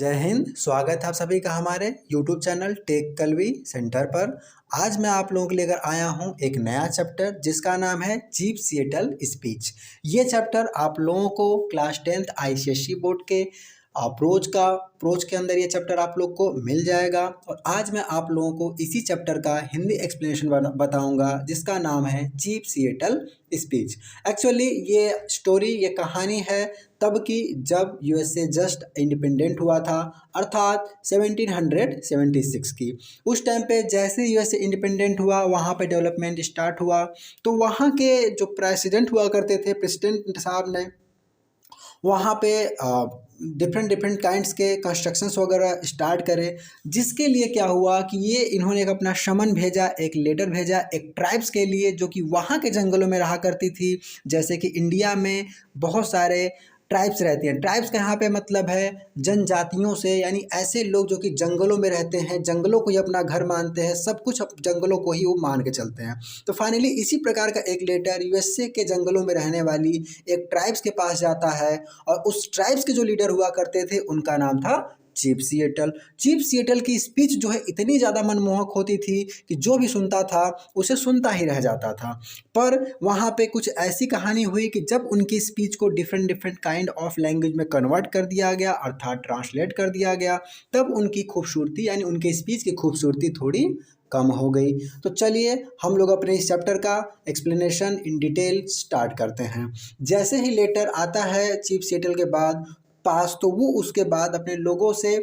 जय हिंद। स्वागत है आप सभी का हमारे YouTube चैनल टेक कलवी सेंटर पर। आज मैं आप लोगों के लिए लेकर आया हूं एक नया चैप्टर जिसका नाम है चीफ सिएटल स्पीच। ये चैप्टर आप लोगों को क्लास 10th ICSE बोर्ड के अप्रोच के अंदर ये चैप्टर आप लोग को मिल जाएगा। और आज मैं आप लोगों को इसी चैप्टर का हिंदी एक्सप्लेनेशन बताऊंगा जिसका नाम है चीफ सिएटल स्पीच। एक्चुअली ये कहानी है तब की जब यूएसए जस्ट इंडिपेंडेंट हुआ था, अर्थात 1776 की। उस टाइम पे जैसे यूएसए इंडिपेंडेंट हुआ वहाँ पे डेवलपमेंट स्टार्ट हुआ। तो वहाँ के जो प्रेसिडेंट हुआ करते थे, प्रेसिडेंट साहब ने वहाँ पे डिफरेंट काइंड्स के कंस्ट्रक्शंस वगैरह स्टार्ट करे, जिसके लिए क्या हुआ कि इन्होंने एक अपना समन भेजा, एक लेटर भेजा एक ट्राइब्स के लिए जो कि वहाँ के जंगलों में रहा करती थी। जैसे कि इंडिया में बहुत सारे ट्राइब्स रहती हैं। ट्राइब्स का यहाँ पे मतलब है जनजातियों से, यानी ऐसे लोग जो कि जंगलों में रहते हैं, जंगलों को ही अपना घर मानते हैं, सब कुछ जंगलों को ही वो मान के चलते हैं। तो फाइनली इसी प्रकार का एक लेटर यूएसए के जंगलों में रहने वाली एक ट्राइब्स के पास जाता है, और उस ट्राइब्स के जो लीडर हुआ करते थे उनका नाम था चीफ सिएटल। चीफ सिएटल की स्पीच जो है इतनी ज़्यादा मनमोहक होती थी कि जो भी सुनता था उसे सुनता ही रह जाता था। पर वहाँ पे कुछ ऐसी कहानी हुई कि जब उनकी स्पीच को डिफरेंट काइंड ऑफ लैंग्वेज में कन्वर्ट कर दिया गया, अर्थात ट्रांसलेट कर दिया गया, तब उनकी खूबसूरती यानी उनके स्पीच की खूबसूरती थोड़ी कम हो गई। तो चलिए हम लोग अपने इस चैप्टर का एक्सप्लेनेशन इन डिटेल स्टार्ट करते हैं। जैसे ही लेटर आता है चीफ सिएटल के पास, तो वो उसके बाद अपने लोगों से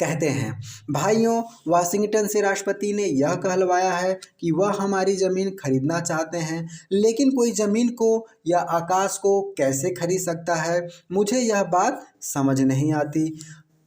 कहते हैं, भाइयों, वाशिंगटन से राष्ट्रपति ने यह कहलवाया है कि वह हमारी ज़मीन खरीदना चाहते हैं, लेकिन कोई ज़मीन को या आकाश को कैसे खरीद सकता है, मुझे यह बात समझ नहीं आती।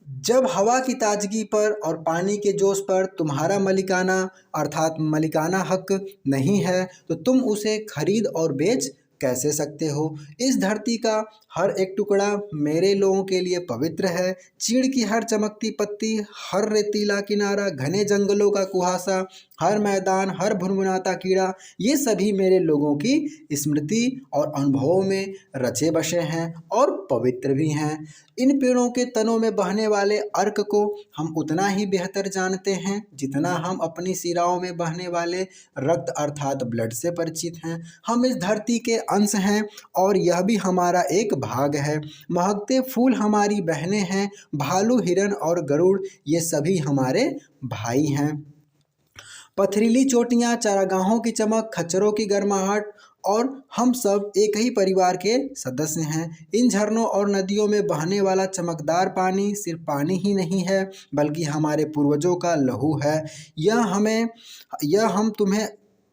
जब हवा की ताजगी पर और पानी के जोश पर तुम्हारा मलिकाना अर्थात मलिकाना हक नहीं है, तो तुम उसे खरीद और बेच कैसे सकते हो। इस धरती का हर एक टुकड़ा मेरे लोगों के लिए पवित्र है। चीड़ की हर चमकती पत्ती, हर रेतीला किनारा, घने जंगलों का कुहासा, हर मैदान, हर भुनभुनाता कीड़ा, ये सभी मेरे लोगों की स्मृति और अनुभवों में रचे बसे हैं और पवित्र भी हैं। इन पेड़ों के तनों में बहने वाले अर्क को हम उतना ही बेहतर जानते हैं जितना हम अपनी सिराओं में बहने वाले रक्त अर्थात ब्लड से परिचित हैं। हम इस धरती के अंश हैं और यह भी हमारा एक भाग है। महकते फूल हमारी बहनें हैं, भालू, हिरन और गरुड़ ये सभी हमारे भाई हैं। पथरीली चोटियां, चारागाहों की चमक, खच्चरों की गर्माहट और हम सब एक ही परिवार के सदस्य हैं। इन झरनों और नदियों में बहने वाला चमकदार पानी सिर्फ पानी ही नहीं है, बल्कि हमारे पूर्वजों का लहू है। यह हम तुम्हें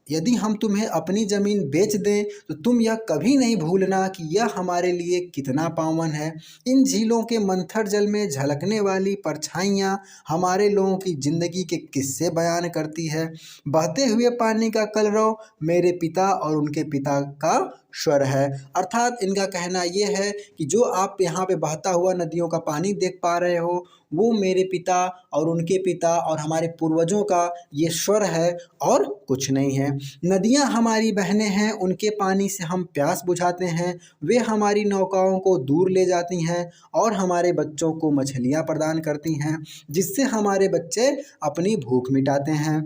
यदि हम तुम्हें अपनी ज़मीन बेच दें तो तुम यह कभी नहीं भूलना कि यह हमारे लिए कितना पावन है। इन झीलों के मंथर जल में झलकने वाली परछाइयाँ हमारे लोगों की ज़िंदगी के किस्से बयान करती है। बहते हुए पानी का कलरव मेरे पिता और उनके पिता का स्वर है। अर्थात इनका कहना यह है कि जो आप यहाँ पे बहता हुआ नदियों का पानी देख पा रहे हो, वो मेरे पिता और उनके पिता और हमारे पूर्वजों का ये स्वर है और कुछ नहीं है। नदियाँ हमारी बहनें हैं, उनके पानी से हम प्यास बुझाते हैं। वे हमारी नौकाओं को दूर ले जाती हैं और हमारे बच्चों को मछलियाँ प्रदान करती हैं, जिससे हमारे बच्चे अपनी भूख मिटाते हैं।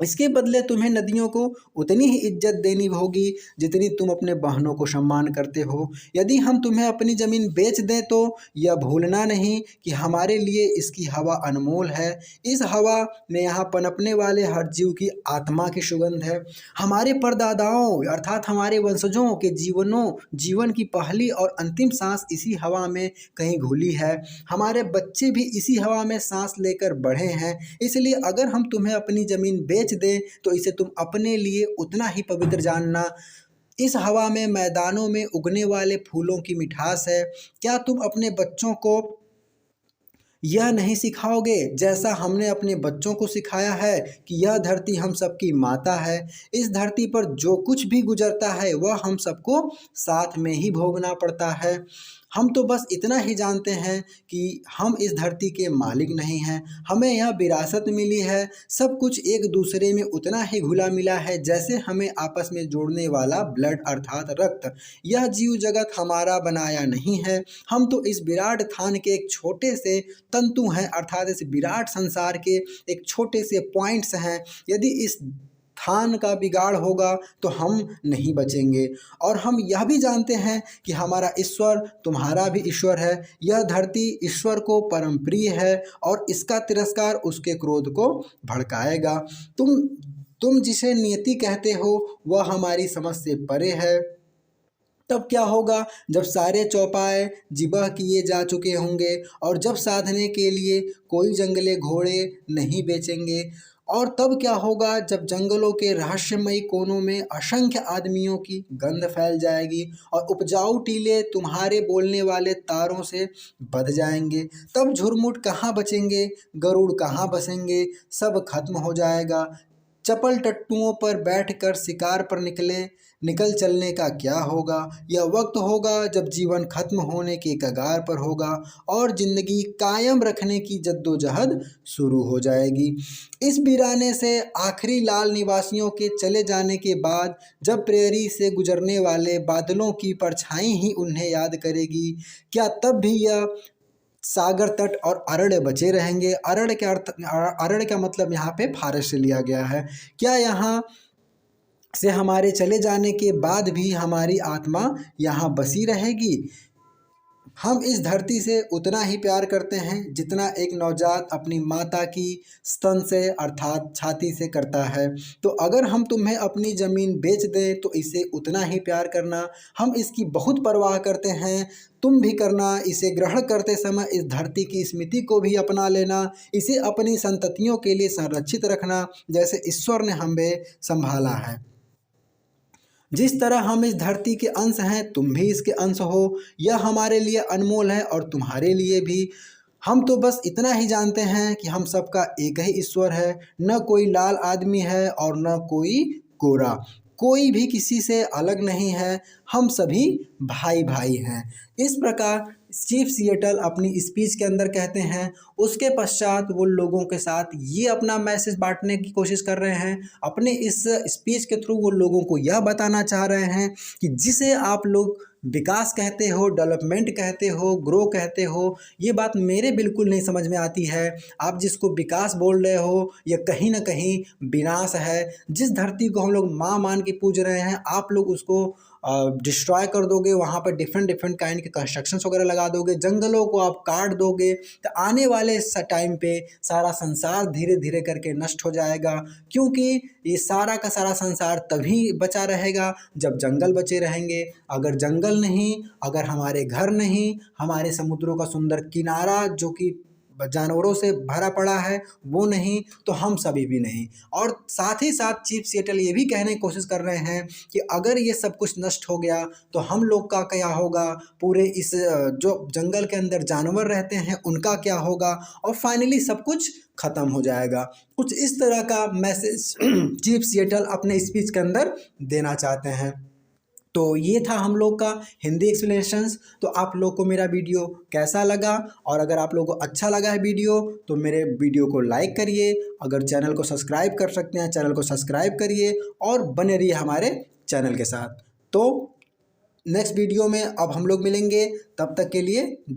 इसके बदले तुम्हें नदियों को उतनी ही इज्जत देनी होगी जितनी तुम अपने बहनों को सम्मान करते हो। यदि हम तुम्हें अपनी ज़मीन बेच दें तो यह भूलना नहीं कि हमारे लिए इसकी हवा अनमोल है। इस हवा में यहाँ पनपने वाले हर जीव की आत्मा की सुगंध है। हमारे परदादाओं अर्थात हमारे वंशजों के जीवन की पहली और अंतिम सांस इसी हवा में कहीं घुली है। हमारे बच्चे भी इसी हवा में सांस लेकर बढ़े हैं। इसलिए अगर हम तुम्हें अपनी ज़मीन बेच दे तो इसे तुम अपने लिए उतना ही पवित्र जानना। इस हवा में, मैदानों में उगने वाले फूलों की मिठास है। क्या तुम अपने बच्चों को यह नहीं सिखाओगे जैसा हमने अपने बच्चों को सिखाया है कि यह धरती हम सबकी माता है। इस धरती पर जो कुछ भी गुजरता है वह हम सबको साथ में ही भोगना पड़ता है। हम तो बस इतना ही जानते हैं कि हम इस धरती के मालिक नहीं हैं, हमें यह विरासत मिली है। सब कुछ एक दूसरे में उतना ही घुला मिला है जैसे हमें आपस में जोड़ने वाला ब्लड अर्थात रक्त। यह जीव जगत हमारा बनाया नहीं है, हम तो इस विराट थान के एक छोटे से तंतु हैं अर्थात इस विराट संसार के एक छोटे से पॉइंट्स हैं। यदि इस थान का बिगाड़ होगा तो हम नहीं बचेंगे। और हम यह भी जानते हैं कि हमारा ईश्वर तुम्हारा भी ईश्वर है। यह धरती ईश्वर को परम प्रिय है और इसका तिरस्कार उसके क्रोध को भड़काएगा। तुम जिसे नियति कहते हो वह हमारी समझ से परे है। तब क्या होगा जब सारे चौपाए जिबह किए जा चुके होंगे और जब साधने के लिए कोई जंगले घोड़े नहीं बेचेंगे। और तब क्या होगा जब जंगलों के रहस्यमयी कोनों में असंख्य आदमियों की गंध फैल जाएगी और उपजाऊ टीले तुम्हारे बोलने वाले तारों से बध जाएंगे। तब झुरमुट कहाँ बचेंगे, गरुड़ कहाँ बसेंगे, सब खत्म हो जाएगा। चपल टट्टुओं पर बैठकर शिकार पर निकल चलने का क्या होगा। यह वक्त होगा जब जीवन खत्म होने के कगार पर होगा और जिंदगी कायम रखने की जद्दोजहद शुरू हो जाएगी। इस वीराने से आखिरी लाल निवासियों के चले जाने के बाद जब प्रेरी से गुजरने वाले बादलों की परछाई ही उन्हें याद करेगी, क्या तब भी यह सागर तट और अरण्य बचे रहेंगे। अरण्य का मतलब यहाँ पे फारस से लिया गया है। क्या यहाँ से हमारे चले जाने के बाद भी हमारी आत्मा यहाँ बसी रहेगी। हम इस धरती से उतना ही प्यार करते हैं जितना एक नवजात अपनी माता की स्तन से अर्थात छाती से करता है। तो अगर हम तुम्हें अपनी ज़मीन बेच दें तो इसे उतना ही प्यार करना। हम इसकी बहुत परवाह करते हैं, तुम भी करना। इसे ग्रहण करते समय इस धरती की स्मृति को भी अपना लेना। इसे अपनी संततियों के लिए संरक्षित रखना जैसे ईश्वर ने हमें संभाला है। जिस तरह हम इस धरती के अंश हैं तुम भी इसके अंश हो। यह हमारे लिए अनमोल है और तुम्हारे लिए भी। हम तो बस इतना ही जानते हैं कि हम सबका एक ही ईश्वर है। न कोई लाल आदमी है और न कोई गोरा। कोई भी किसी से अलग नहीं है, हम सभी भाई भाई हैं। इस प्रकार चीफ सिएटल अपनी स्पीच के अंदर कहते हैं। उसके पश्चात वो लोगों के साथ ये अपना मैसेज बांटने की कोशिश कर रहे हैं। अपने इस स्पीच के थ्रू वो लोगों को यह बताना चाह रहे हैं कि जिसे आप लोग विकास कहते हो, डेवलपमेंट कहते हो, ग्रो कहते हो, ये बात मेरे बिल्कुल नहीं समझ में आती है। आप जिसको विकास बोल रहे हो ये कहीं ना कहीं विनाश है। जिस धरती को हम लोग माँ मान के पूज रहे हैं आप लोग उसको डिस्ट्रॉय कर दोगे। वहाँ पर डिफरेंट काइंड के कंस्ट्रक्शंस वगैरह लगा दोगे, जंगलों को आप काट दोगे। तो आने वाले टाइम पे सारा संसार धीरे धीरे करके नष्ट हो जाएगा। क्योंकि ये सारा का सारा संसार तभी बचा रहेगा जब जंगल बचे रहेंगे। अगर जंगल नहीं, अगर हमारे घर नहीं, हमारे समुद्रों का सुंदर किनारा जो कि जानवरों से भरा पड़ा है वो नहीं, तो हम सभी भी नहीं। और साथ ही साथ चीफ सिएटल ये भी कहने की कोशिश कर रहे हैं कि अगर ये सब कुछ नष्ट हो गया तो हम लोग का क्या होगा, पूरे इस जो जंगल के अंदर जानवर रहते हैं उनका क्या होगा, और फाइनली सब कुछ ख़त्म हो जाएगा। कुछ इस तरह का मैसेज चीफ सिएटल अपने स्पीच के अंदर देना चाहते हैं। तो ये था हम लोग का हिंदी एक्सप्लेनेशंस। तो आप लोग को मेरा वीडियो कैसा लगा, और अगर आप लोगों को अच्छा लगा है वीडियो तो मेरे वीडियो को लाइक करिए। अगर चैनल को सब्सक्राइब कर सकते हैं चैनल को सब्सक्राइब करिए और बने रहिए हमारे चैनल के साथ। तो नेक्स्ट वीडियो में अब हम लोग मिलेंगे, तब तक के लिए जय।